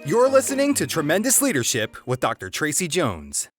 You're listening to Tremendous Leadership with Dr. Tracey Jones.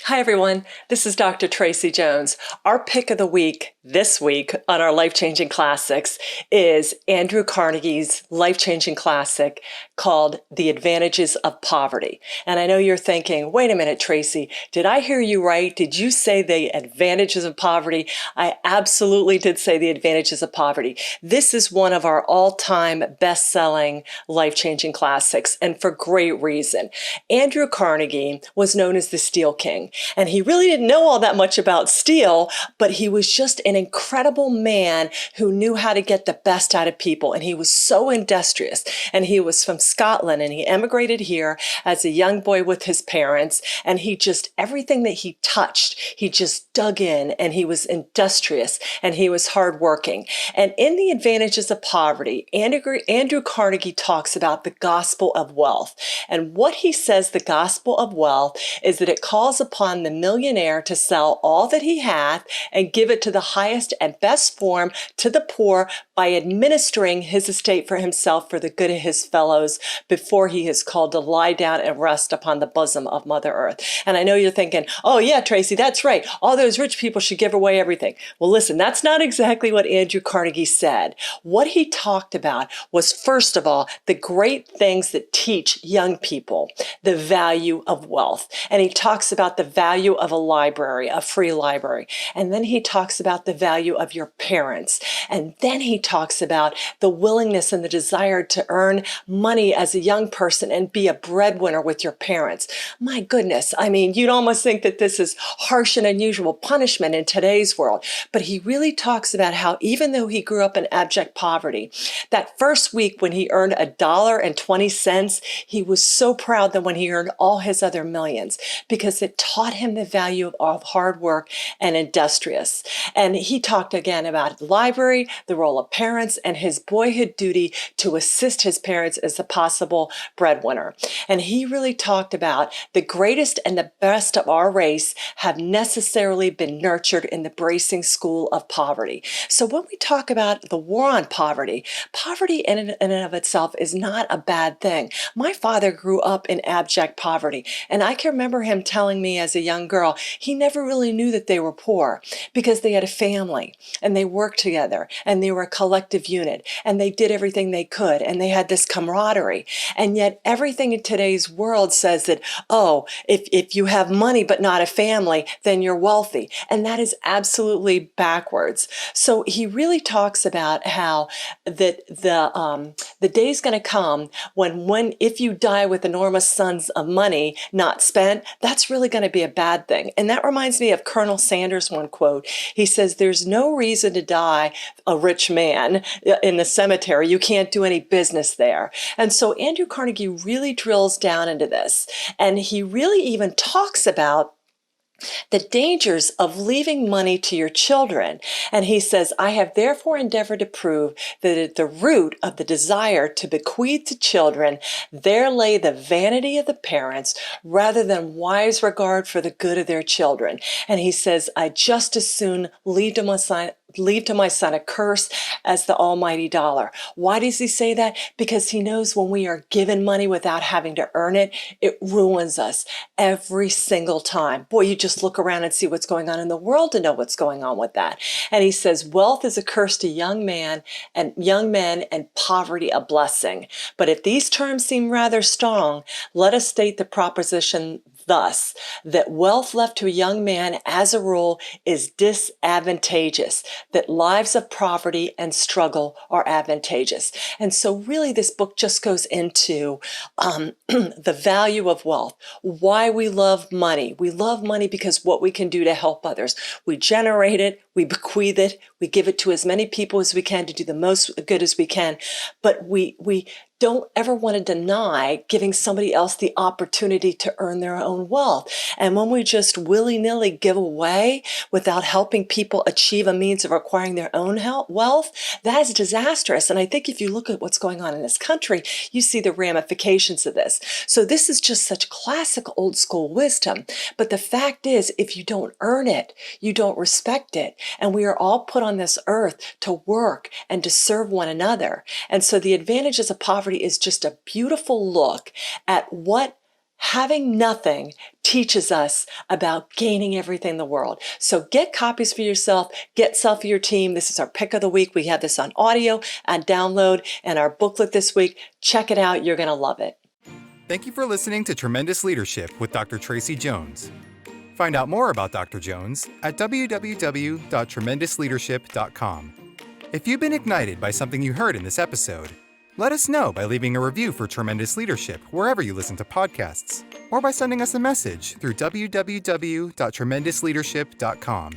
Hi, everyone. This is Dr. Tracey Jones. Our pick of the week this week on our Life-Changing Classics is Andrew Carnegie's life-changing classic called The Advantages of Poverty. And I know you're thinking, wait a minute, Tracey, did I hear you right? Did you say the advantages of poverty? I absolutely did say the advantages of poverty. This is one of our all-time best-selling life-changing classics, and for great reason. Andrew Carnegie was known as the Steel King. And he really didn't know all that much about steel, but he was just an incredible man who knew how to get the best out of people. And he was so industrious. And he was from Scotland, and he emigrated here as a young boy with his parents. And he just, everything that he touched, he just dug in, and he was industrious, and he was hardworking. And in The Advantages of Poverty, Andrew Carnegie talks about the gospel of wealth. And what he says the gospel of wealth is that it calls upon the millionaire to sell all that he hath and give it to the highest and best form to the poor by administering his estate for himself for the good of his fellows before he is called to lie down and rest upon the bosom of Mother Earth. And I know you're thinking, oh yeah, Tracey, that's right. All those rich people should give away everything. Well, listen, that's not exactly what Andrew Carnegie said. What he talked about was, first of all, the great things that teach young people the value of wealth. And he talks about the value of a library, a free library. And then he talks about the value of your parents. And then he talks about the willingness and the desire to earn money as a young person and be a breadwinner with your parents. My goodness, I mean, you'd almost think that this is harsh and unusual punishment in today's world. But he really talks about how even though he grew up in abject poverty, that first week when he earned $1.20, he was so proud that when he earned all his other millions, because it taught him the value of hard work and industrious. And he talked again about the library, the role of parents, and his boyhood duty to assist his parents as a possible breadwinner. And he really talked about the greatest and the best of our race have necessarily been nurtured in the bracing school of poverty. So when we talk about the war on poverty, poverty in and of itself is not a bad thing. My father grew up in abject poverty, and I can remember him telling me as a young girl, he never really knew that they were poor because they had a family and they worked together and they were a collective unit and they did everything they could and they had this camaraderie. And yet everything in today's world says that, oh, if you have money but not a family, then you're wealthy. And that is absolutely backwards. So he really talks about how that the day's going to come when if you die with enormous sums of money not spent, that's really going to be a bad thing. And that reminds me of Colonel Sanders' one quote. He says, there's no reason to die a rich man in the cemetery. You can't do any business there. And so Andrew Carnegie really drills down into this. And he really even talks about the dangers of leaving money to your children. And he says, I have therefore endeavored to prove that at the root of the desire to bequeath to children, there lay the vanity of the parents rather than wise regard for the good of their children. And he says, I just as soon leave to my son a curse as the almighty dollar. Why does he say that? Because he knows when we are given money without having to earn it, it ruins us every single time. Boy, you just look around and see what's going on in the world to know what's going on with that. And he says, wealth is a curse to young men and poverty a blessing. But if these terms seem rather strong, let us state the proposition thus, that wealth left to a young man as a rule is disadvantageous, that lives of poverty and struggle are advantageous. And so really this book just goes into the value of wealth, why we love money. We love money because what we can do to help others. We generate it, we bequeath it, we give it to as many people as we can to do the most good as we can, but we don't ever want to deny giving somebody else the opportunity to earn their own wealth. And when we just willy-nilly give away without helping people achieve a means of acquiring their own wealth, that is disastrous. And I think if you look at what's going on in this country, you see the ramifications of this. So this is just such classic old school wisdom. But the fact is, if you don't earn it, you don't respect it. And we are all put on this earth to work and to serve one another. And so the advantages of poverty poverty is just a beautiful look at what having nothing teaches us about gaining everything in the world. So get copies for yourself, get some for your team. This is our pick of the week. We have this on audio and download, and our booklet this week. Check it out. You're going to love it. Thank you for listening to Tremendous Leadership with Dr. Tracey Jones. Find out more about Dr. Jones at www.tremendousleadership.com. If you've been ignited by something you heard in this episode, let us know by leaving a review for Tremendous Leadership wherever you listen to podcasts, or by sending us a message through www.tremendousleadership.com.